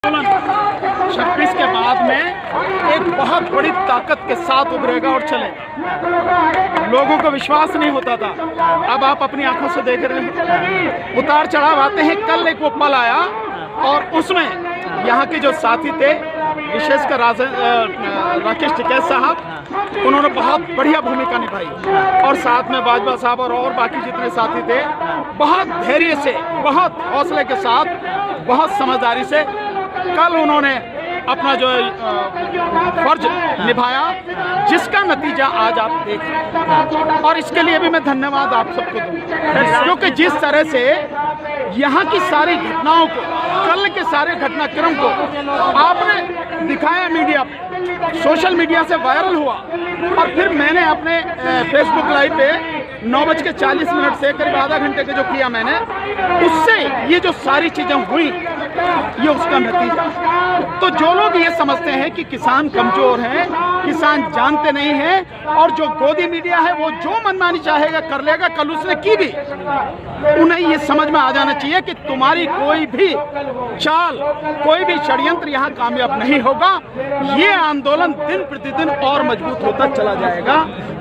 26 के बाद में एक बहुत बड़ी ताकत के साथ उभरेगा और चलेगा। लोगों को विश्वास नहीं होता था, अब आप अपनी आंखों से देख रहे हैं। उतार चढ़ाव आते हैं। कल एक वो पल आया और उसमें यहाँ के जो साथी थे, विशेषकर राकेश टिकैत साहब, उन्होंने बहुत बढ़िया भूमिका निभाई और साथ में बाजवा साहब और बाकी जितने साथी थे, बहुत धैर्य से, बहुत हौसले के साथ, बहुत समझदारी से कल उन्होंने अपना जो फर्ज निभाया, जिसका नतीजा आज आप देख रहे हैं। और इसके लिए भी मैं धन्यवाद आप सबको दूंगा, क्योंकि जिस तरह से यहाँ की सारी घटनाओं को, कल के सारे घटनाक्रम को आपने दिखाया, मीडिया सोशल मीडिया से वायरल हुआ और फिर मैंने अपने फेसबुक लाइव पे 9:40 से करीब आधा घंटे के जो किया मैंने, उससे ये जो सारी चीज़ें हुई, ये उसका नतीजा। तो जो लोग ये समझते हैं कि किसान कमज़ोर हैं, किसान जानते नहीं हैं और जो गोदी मीडिया है वो जो मनमानी चाहेगा कर लेगा, कल उसने की भी, उन्हें ये समझ में आ जाना चाहिए कि तुम्हारी कोई भी चाल, कोई भी षड्यंत्र यहाँ कामयाब नहीं होगा। ये आंदोलन दिन प्रतिदिन और मजबूत होता चला जाएगा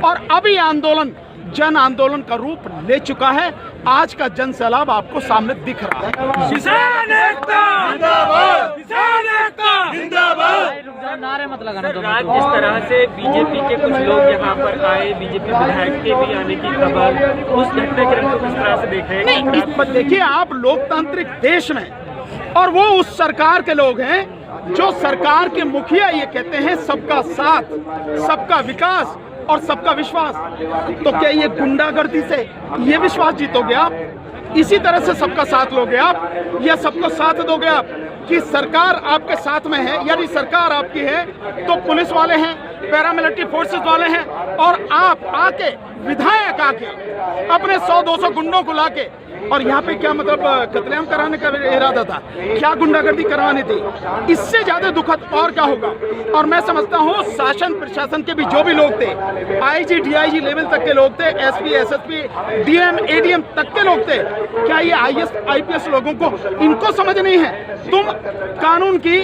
और अभी आंदोलन जन आंदोलन का रूप ले चुका है। आज का जन सैलाब आपको सामने दिख रहा है। किसान एकता जिंदाबाद, किसान एकता जिंदाबाद। नारे मत लगाना। आज जिस तरह से बीजेपी के कुछ लोग यहाँ पर आए, बीजेपी विधायक के भी आने की खबर, उस घटनाक्रम को किस तरह से देख रहे हैं? नहीं, इस पर देखिए, आप लोकतांत्रिक देश में, और वो उस सरकार के लोग हैं जो सरकार के मुखिया ये कहते हैं सबका साथ, सबका विकास और सबका विश्वास। तो क्या ये गुंडागर्दी से ये विश्वास जीतोगे आप? इसी तरह से सबका साथ लोगे आप या सबको साथ दोगे आप कि सरकार आपके साथ में है? यदि सरकार आपकी है तो पुलिस वाले हैं, पैरामिलिट्री फोर्सेस वाले हैं और आप आके, विधायक आके अपने 100-200 गुंडों को लाके, और यहाँ पे क्या मतलब कत्लेआम कराने का इरादा था? क्या गुंडागर्दी करवानी थी? इससे ज्यादा दुखद और क्या होगा? और मैं समझता हूँ शासन प्रशासन के भी जो भी लोग थे, आईजी डीआईजी लेवल तक के लोग थे, एसपी एसएसपी डीएम एडीएम तक के लोग थे, क्या ये आईएएस आईपीएस लोगों को, इनको समझ नहीं है? तुम कानून की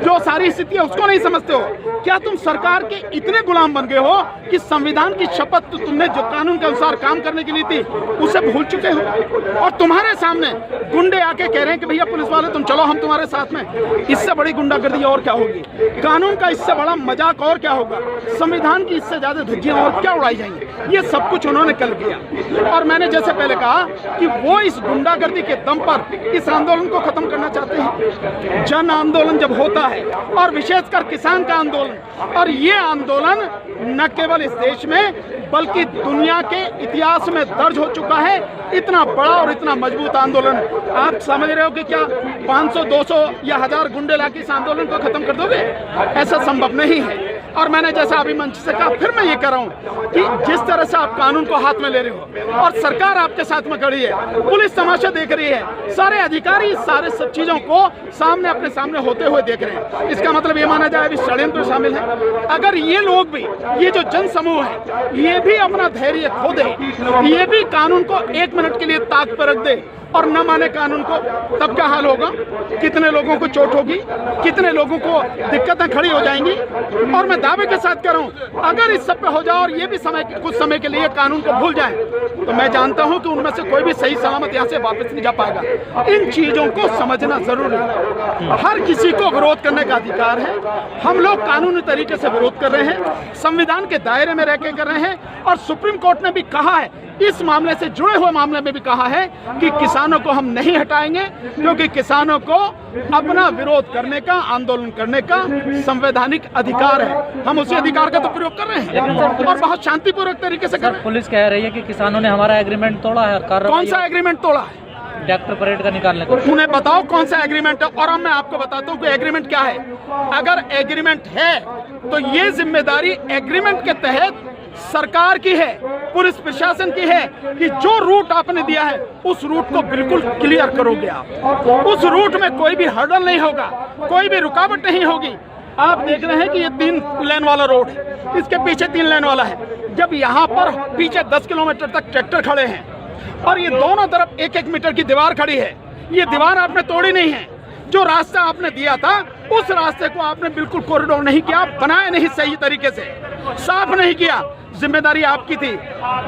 जो सारी स्थिति है उसको नहीं समझते हो? क्या तुम सरकार के इतने गुलाम बन गए हो कि संविधान की शपथ तो तुमने जो कानून के अनुसार काम करने की नीति थी उसे भूल चुके हो? और तुम्हारे सामने गुंडे आके कह रहे हैं कि भैया पुलिस वाले तुम चलो, हम तुम्हारे साथ में। इससे बड़ी गुंडागर्दी और क्या होगी? कानून का इससे बड़ा मजाक और क्या होगा? संविधान की इससे ज्यादा धज्जियां और क्या उड़ाई जाएंगी? ये सब कुछ उन्होंने कल किया और मैंने जैसे पहले कहा कि वो इस गुंडागर्दी के दम पर इस आंदोलन को खत्म करना चाहते हैं। जन आंदोलन जब होता है और विशेषकर किसान का आंदोलन, और ये आंदोलन न केवल इस देश में बल्कि दुनिया के इतिहास में दर्ज हो चुका है। इतना बड़ा और इतना मजबूत आंदोलन, आप समझ रहे हो कि क्या 500 200 या 1000 गुंडे लाके इस आंदोलन को खत्म कर दोगे? ऐसा संभव नहीं है। और मैंने जैसा अभी मंच से कहा, फिर मैं ये कह रहा हूँ कि जिस तरह से आप कानून को हाथ में ले रहे हो और सरकार आपके साथ में खड़ी है, पुलिस तमाशा देख रही है, सारे अधिकारी सारे सब चीजों को सामने अपने सामने होते हुए देख रहे हैं, इसका मतलब ये माना जाए अभी षड्यंत्र शामिल है। अगर ये लोग भी, ये जो जन समूह है, ये भी अपना धैर्य खो दे, ये भी कानून को 1 मिनट के लिए ताक पर रख दे और न माने कानून को, तब क्या हाल होगा? कितने लोगों को चोट होगी, कितने लोगों को दिक्कतें खड़ी हो जाएंगी। और मैं दावे के साथ कह रहा हूं, अगर इस सब पे हो जाए और ये भी कुछ समय के लिए कानून को भूल जाए, तो मैं जानता हूं कि उनमें से कोई भी सही सलामत यहाँ से वापस नहीं जा पाएगा। इन चीजों को समझना जरूरी है। हर किसी को विरोध करने का अधिकार है। हम लोग कानूनी तरीके से विरोध कर रहे हैं, संविधान के दायरे में रह के कर रहे हैं और सुप्रीम कोर्ट ने भी कहा है, इस मामले से जुड़े हुए मामले में भी कहा है कि किसानों को हम नहीं हटाएंगे, क्योंकि किसानों को अपना विरोध करने का, आंदोलन करने का संवैधानिक अधिकार है। हम उसी अधिकार का तो प्रयोग कर रहे हैं और बहुत शांतिपूर्वक तरीके से कर रहे हैं। पुलिस कह रही है कि किसानों ने हमारा एग्रीमेंट तोड़ा है। कौन सा एग्रीमेंट तोड़ा है? ट्रैक्टर परेड का निकालने को। उन्हें बताओ कौन सा एग्रीमेंट है। और अब मैं आपको बताता हूँ कि एग्रीमेंट क्या है। अगर एग्रीमेंट है तो ये जिम्मेदारी एग्रीमेंट के तहत सरकार की है, पुलिस प्रशासन की है कि जो रूट आपने दिया है उस रूट को बिल्कुल क्लियर करोगे आप। उस रूट में कोई भी हर्डल नहीं होगा, कोई भी रुकावट नहीं होगी। आप देख रहे हैं कि ये 3 लेन वाला रोड है, इसके पीछे 3 लेन वाला है। जब यहाँ पर पीछे 10 किलोमीटर तक ट्रैक्टर खड़े हैं और ये दोनों तरफ 1-1 मीटर की दीवार खड़ी है, ये दीवार आपने तोड़ी नहीं है, जो रास्ता आपने दिया था उस रास्ते को आपने बिल्कुल कॉरिडोर नहीं किया, बनाया नहीं सही तरीके से, साफ नहीं किया। जिम्मेदारी आपकी थी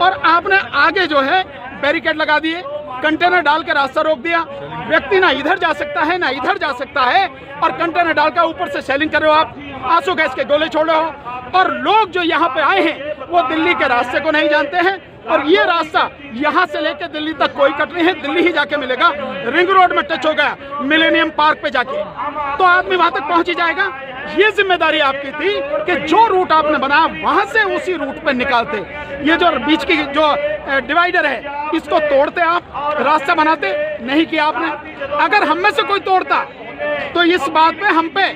और आपने आगे जो है बैरिकेड लगा दिए, कंटेनर डाल के रास्ता रोक दिया। व्यक्ति ना इधर जा सकता है ना इधर जा सकता है और कंटेनर डालकर ऊपर से सेलिंग कर रहे हो, आप आंसू गैस के गोले छोड़ रहे हो। और लोग जो यहाँ पे आए हैं वो दिल्ली के रास्ते को नहीं जानते हैं और ये रास्ता यहाँ से लेकर दिल्ली तक कोई कट नहीं है, दिल्ली ही जाके मिलेगा। रिंग रोड में टच हो गया, मिलेनियम पार्क पे जाके तो आदमी वहां तक पहुंच ही जाएगा। ये जिम्मेदारी आपकी थी कि जो रूट आपने बनाया वहां से उसी रूट पे निकालते। ये जो बीच की जो डिवाइडर है इसको तोड़ते, आप रास्ता बनाते, नहीं किया आपने। अगर हम में से कोई तोड़ता तो इस बात पे हम पे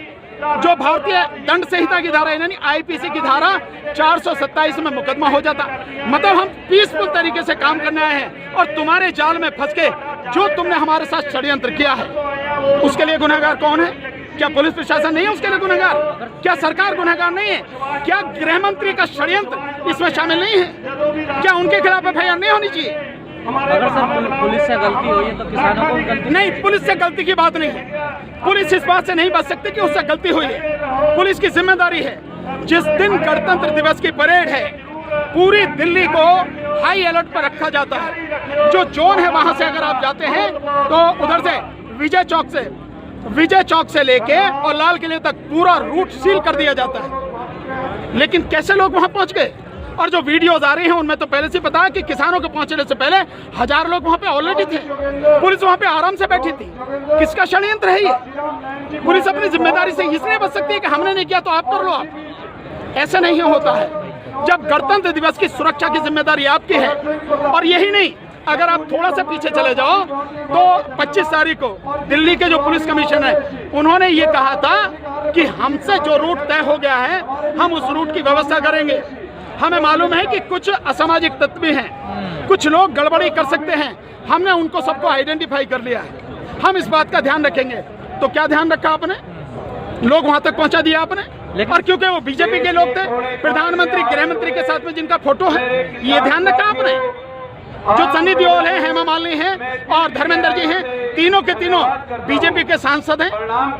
जो भारतीय दंड संहिता की धारा यानी आईपीसी की धारा 427 में मुकदमा हो जाता। मतलब हम पीसफुल तरीके से काम करने आए हैं और तुम्हारे जाल में फंस के जो तुमने हमारे साथ षड्यंत्र किया है उसके लिए गुनहगार कौन है? क्या पुलिस प्रशासन नहीं है उसके लिए गुनहगार? क्या सरकार गुनहगार नहीं है? क्या गृह मंत्री का षड्यंत्र इसमें शामिल नहीं है? क्या उनके खिलाफ एफआईआर नहीं होनी चाहिए? अगर सर पुलिस से गलती हुई है तो किसानों को गलती नहीं, पुलिस से गलती की बात नहीं है। पुलिस इस बात से नहीं बच सकती कि उससे गलती हुई है। पुलिस की जिम्मेदारी है, जिस दिन गणतंत्र दिवस की परेड है पूरी दिल्ली को हाई अलर्ट पर रखा जाता है। जो जोन है वहां से अगर आप जाते हैं तो उधर से विजय चौक से लेके और लाल किले तक पूरा रूट सील कर दिया जाता है। लेकिन कैसे लोग वहां पहुंच गए? और जो वीडियोज आ रही हैं उनमें तो पहले से पता है कि किसानों के पहुंचने से पहले 1000 लोग वहां पे ऑलरेडी थे। पुलिस वहां पे आराम से बैठी थी। किसका षड्यंत्र है ये? पुलिस अपनी जिम्मेदारी से इसलिए बच सकती है कि हमने नहीं किया तो आप कर लो। आप ऐसे नहीं होता है। जब गणतंत्र दिवस की सुरक्षा की जिम्मेदारी आपकी है और यही नहीं, अगर आप थोड़ा सा पीछे चले जाओ तो 25 तारीख को दिल्ली के जो पुलिस कमिश्नर है उन्होंने ये कहा था कि हमसे जो रूट तय हो गया है हम उस रूट की व्यवस्था करेंगे। हमें मालूम है कि कुछ असामाजिक तत्व भी हैं, कुछ लोग गड़बड़ी कर सकते हैं, हमने उनको सबको आइडेंटिफाई कर लिया है। हम इस बात का ध्यान रखेंगे। तो क्या ध्यान रखा आपने? लोग वहां तक पहुंचा दिया आपने। और क्योंकि वो बीजेपी के लोग थे, प्रधानमंत्री गृह मंत्री के साथ में जिनका फोटो है, ये ध्यान रखा आपने। जो सनी देओल है, हेमा मालिनी है और धर्मेंद्र जी हैं, तीनों के तीनों बीजेपी के सांसद हैं,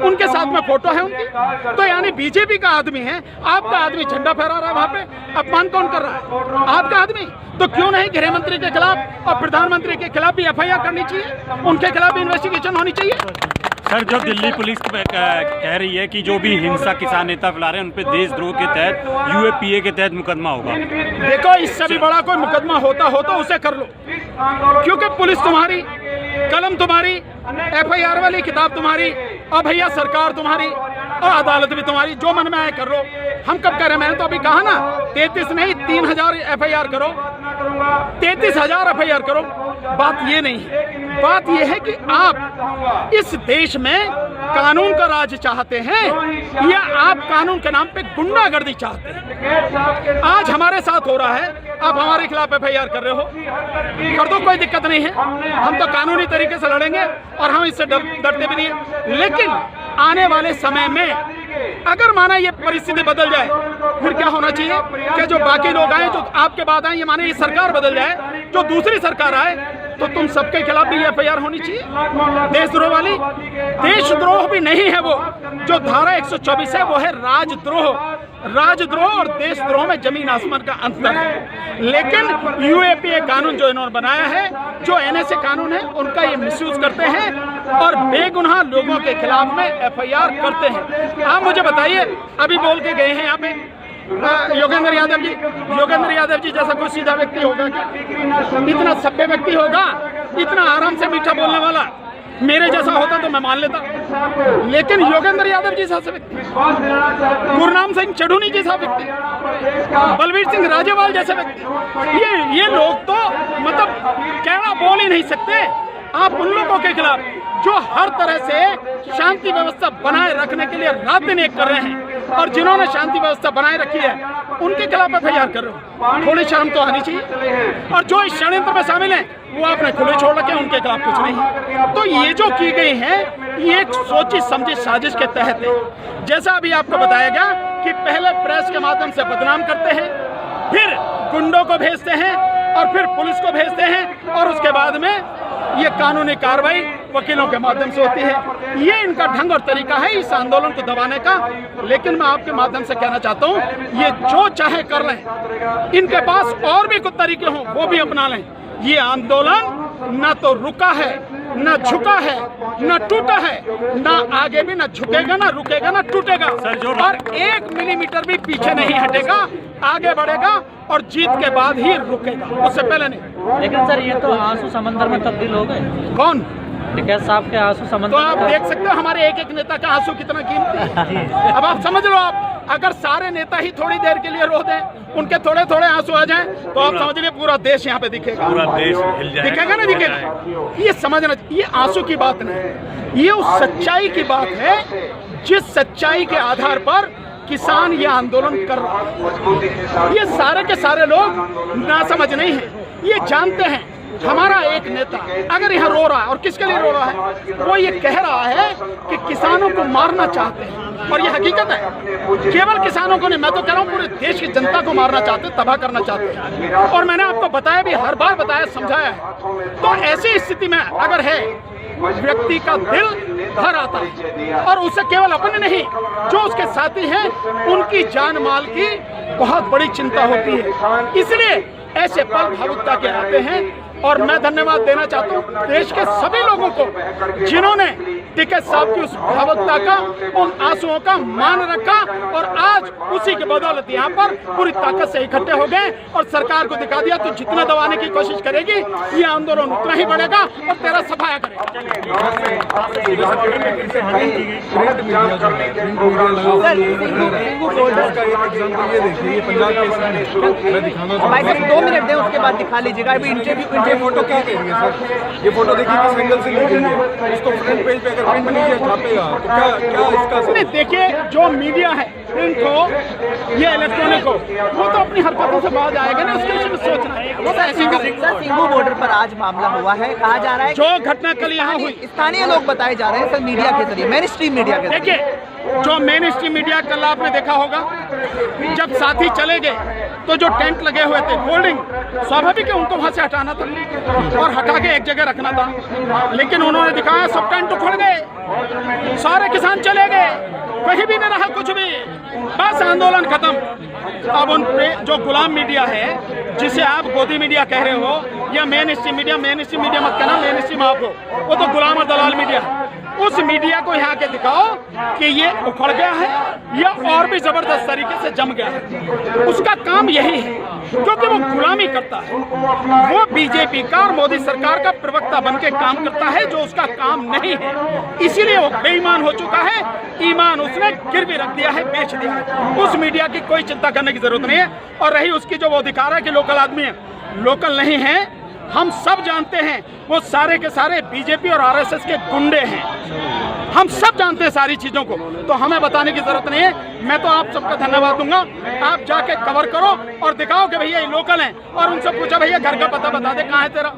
उनके साथ में फोटो है उनकी। तो यानी बीजेपी का आदमी है, आपका आदमी झंडा फहरा रहा है वहां पे। अपमान कौन कर रहा है? आपका आदमी। तो क्यों नहीं गृह मंत्री के खिलाफ और प्रधानमंत्री के खिलाफ भी एफआईआर करनी चाहिए, उनके खिलाफ भी इन्वेस्टिगेशन होनी चाहिए। सर, जो दिल्ली पुलिस कह रही है कि जो भी हिंसा किसान नेता फैला रहे हैं उन पे देशद्रोह के तहत यूएपीए के तहत मुकदमा होगा। देखो, इससे भी बड़ा कोई मुकदमा होता हो तो उसे कर लो, क्योंकि पुलिस तुम्हारी, कलम तुम्हारी, एफआईआर वाली किताब तुम्हारी और भैया सरकार तुम्हारी और अदालत भी तुम्हारी। जो मन में आए कर लो। हम कब कह रहे हैं? मैंने तो अभी कहा ना, 33 नहीं 3000 एफआईआर करो, 33,000 एफआईआर करो। बात ये नहीं है, बात ये है कि आप इस देश में कानून का राज चाहते हैं या आप कानून के नाम पे गुंडागर्दी चाहते हैं। आज हमारे साथ हो रहा है, आप हमारे खिलाफ एफआईआर कर रहे हो, कर दो, कोई दिक्कत नहीं है। हम तो कानूनी तरीके से लड़ेंगे और हम इससे डरते भी नहीं है। लेकिन आने वाले समय में अगर माना ये परिस्थिति बदल जाए, फिर क्या होना चाहिए कि जो बाकी लोग आए, जो आपके बाद आए, ये माने ये सरकार बदल जाए, जो दूसरी सरकार आए, तो तुम सबके खिलाफ भी एफआईआर होनी चाहिए। देशद्रोह वाली, देशद्रोह भी नहीं है वो, जो धारा 124 है वो है राजद्रोह। राजद्रोह और देशद्रोह में जमीन आसमान का अंतर है। लेकिन यूएपीए कानून जो इन्होंने बनाया है, जो एनएसए कानून है, उनका ये मिसयूज करते हैं और बेगुनाह लोगों के खिलाफ में एफआईआर करते हैं। आप मुझे बताइए, अभी बोल के गए हैं यहाँ पे योगेंद्र यादव जी जैसा कोई सीधा व्यक्ति होगा क्या? इतना सभ्य व्यक्ति होगा, इतना आराम से मीठा बोलने वाला? मेरे जैसा होता तो मैं मान लेता, लेकिन योगेंद्र यादव जी जैसा व्यक्ति, गुरनाम सिंह चढ़ूनी जैसा व्यक्ति, बलवीर सिंह राजेवाल जैसे व्यक्ति, ये लोग तो मतलब कहना बोल ही नहीं सकते। आप उन लोगों के खिलाफ जो हर तरह से शांति व्यवस्था बनाए रखने के लिए रात दिन एक कर रहे हैं और जिन्होंने शांति व्यवस्था बनाए रखी है उनके खिलाफ एफआईआर कर रहे हो, थोड़ी शर्म तो आनी चाहिए। और जो इस षड्यंत्र में शामिल हैं वो आपने खुले छोड़ रखे, उनके खिलाफ कुछ नहीं। तो ये जो की गई है ये एक सोची समझी साजिश के तहत है। जैसा अभी आपको बताया गया कि पहले प्रेस के माध्यम से बदनाम करते हैं, फिर गुंडों को भेजते हैं और फिर पुलिस को भेजते हैं और उसके बाद में ये कानूनी कार्रवाई वकीलों के माध्यम से होती है। ये इनका ढंग और तरीका है इस आंदोलन को दबाने का। लेकिन मैं आपके माध्यम से कहना चाहता हूँ, ये जो चाहे कर लें, इनके पास और भी कुछ तरीके हों वो भी अपना लें। ये आंदोलन ना तो रुका है, ना झुका है, ना टूटा है, ना आगे भी ना झुकेगा, ना रुकेगा, ना टूटेगा, और 1 मिलीमीटर भी पीछे नहीं हटेगा, आगे बढ़ेगा और जीत के बाद ही रुकेगा, उससे पहले नहीं। लेकिन सर ये तो आंसू समंदर में तब्दील हो गए। कौन? टिकैत साहब के आंसू तो समंदर आप देख सकते हो हमारे एक एक नेता का आंसू कितना कीमती है। अब आप समझ लो, आप अगर सारे नेता ही थोड़ी देर के लिए रो दें, उनके थोड़े थोड़े आंसू आ जाएं, तो आप समझ लीजिए पूरा देश यहाँ पे दिखेगा। पूरा देश हिल जाएगा। दिखेगा ना, दिखेगा। ये समझना, ये आंसू की बात नहीं, ये उस सच्चाई की बात है जिस सच्चाई के आधार पर किसान ये आंदोलन कर रहा है। ये सारे के सारे लोग नासमझ नहीं है, ये जानते हैं हमारा एक नेता अगर यहाँ रो रहा है, और किसके लिए रो रहा है, वो ये कह रहा है कि किसानों को मारना चाहते हैं, और ये हकीकत है। केवल किसानों को नहीं, मैं तो कह रहा हूँ पूरे देश की जनता को मारना चाहते हैं, तबाह करना चाहते हैं। और मैंने आपको बताया भी, हर बार बताया, समझाया है। तो ऐसी स्थिति में अगर है, व्यक्ति का दिल भर आता है, और उसे केवल अपने नहीं, जो उसके साथी हैं उनकी जान माल की बहुत बड़ी चिंता होती है। इसलिए ऐसे पल भावुकता के आते हैं। और मैं धन्यवाद देना चाहता हूँ देश के सभी लोगों को, जिन्होंने टिकैत साहब की उस भावुकता का, उन आंसुओं का मान रखा, और आज उसी के बदौलत यहाँ पर पूरी ताकत से इकट्ठे हो गए और सरकार को दिखा दिया, तो जितना दबाने की कोशिश करेगी ये आंदोलन उतना ही बढ़ेगा और तेरा सफाया करेगा। भाई साहब 2 मिनट दें, उसके बाद दिखा लीजिएगा। अभी इंटरव्यू फोटो क्या कह रही है सर? ये फोटो देखिए किस एंगल से ली गई है। इसको फ्रंट पेज पे अगर प्रिंट नहीं किया छापेगा तो क्या इसका? नहीं, देखिए जो मीडिया है, प्रिंट हो या इलेक्ट्रॉनिक हो, वो तो अपनी हरकतों से बाहर आएगा ना, उसके विषय में सोचना है। वो तो ऐसे सर सिंगू बॉर्डर पर आज मामला हुआ है, कहा जा रहा है जो घटना कल यहाँ हुई, स्थानीय लोग बताए जा रहे हैं सर, मीडिया के जरिए, मेन स्ट्रीम मीडिया के जरिए। देखिए जो मेन स्ट्रीम मीडिया, कल आपने देखा होगा जब साथी चले गए तो जो टेंट लगे हुए थे, होल्डिंग, स्वाभाविक है उनको वहां से हटाना था और हटा के एक जगह रखना था, लेकिन उन्होंने दिखाया सब टेंट उखड़ गए, सारे किसान चले गए, कहीं भी नहीं रहा कुछ भी, बस आंदोलन खत्म। अब उन पे जो गुलाम मीडिया है, जिसे आप गोदी मीडिया कह रहे हो या मेन स्ट्रीम मीडिया मत कहना, मेन स्ट्रीम आप हो, वो तो गुलाम और दलाल मीडिया है। उस मीडिया को यहाँ के दिखाओ कि ये उखड़ गया है या और भी जबरदस्त तरीके से जम गया है। उसका काम यही है, क्योंकि वो गुलामी करता है, वो बीजेपी का और मोदी सरकार का प्रवक्ता बन के काम करता है, जो उसका काम नहीं है। इसीलिए वो बेईमान हो चुका है, ईमान उसने गिरवी रख दिया है, बेच दिया है। उस मीडिया की कोई चिंता करने की जरूरत नहीं है। और रही उसकी जो वो दिखा रहा है कि लोकल आदमी है, लोकल नहीं है, हम सब जानते हैं वो सारे के सारे बीजेपी और आरएसएस के गुंडे हैं, हम सब जानते हैं सारी चीजों को, तो हमें बताने की जरूरत नहीं है। मैं तो आप सबका धन्यवाद दूंगा, आप जाके कवर करो और दिखाओ कि भैया ये लोकल हैं, और उनसे पूछा भैया घर का पता बता दे, कहाँ है तेरा,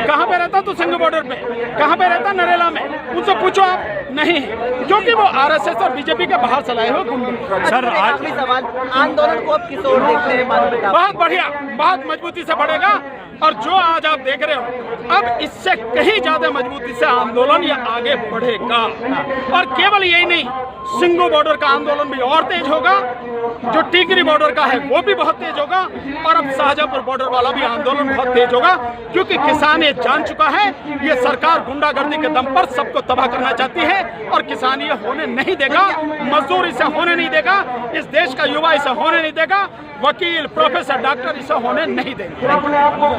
कहाँ पे रहता तू सिंगू बॉर्डर पे, कहाँ पे रहता नरेला में, उनसे पूछो आप, नहीं है, क्योंकि वो आरएसएस और बीजेपी के बाहर चलाए हुए गुंडे। सर आखिरी सवाल, आंदोलन को अब किस ओर देखते हैं? बहुत बढ़िया, बहुत मजबूती से बढ़ेगा, और जो आज आप देख रहे हो, अब इससे कहीं ज्यादा मजबूती से आंदोलन ये आगे बढ़ेगा। और केवल यही नहीं, सिंगू बॉर्डर का आंदोलन भी और तेज होगा, जो टिकरी बॉर्डर का है वो भी बहुत तेज होगा, और अब शाहजहांपुर बॉर्डर वाला भी आंदोलन बहुत तेज होगा, क्योंकि किसान ये जान चुका है ये सरकार गुंडागर्दी के दम पर सबको तबाह करना चाहती है, और किसान ये होने नहीं देगा, मजदूर इसे होने नहीं देगा, इस देश का युवा इसे होने नहीं देगा, वकील, प्रोफेसर, डॉक्टर इसे होने नहीं देगा।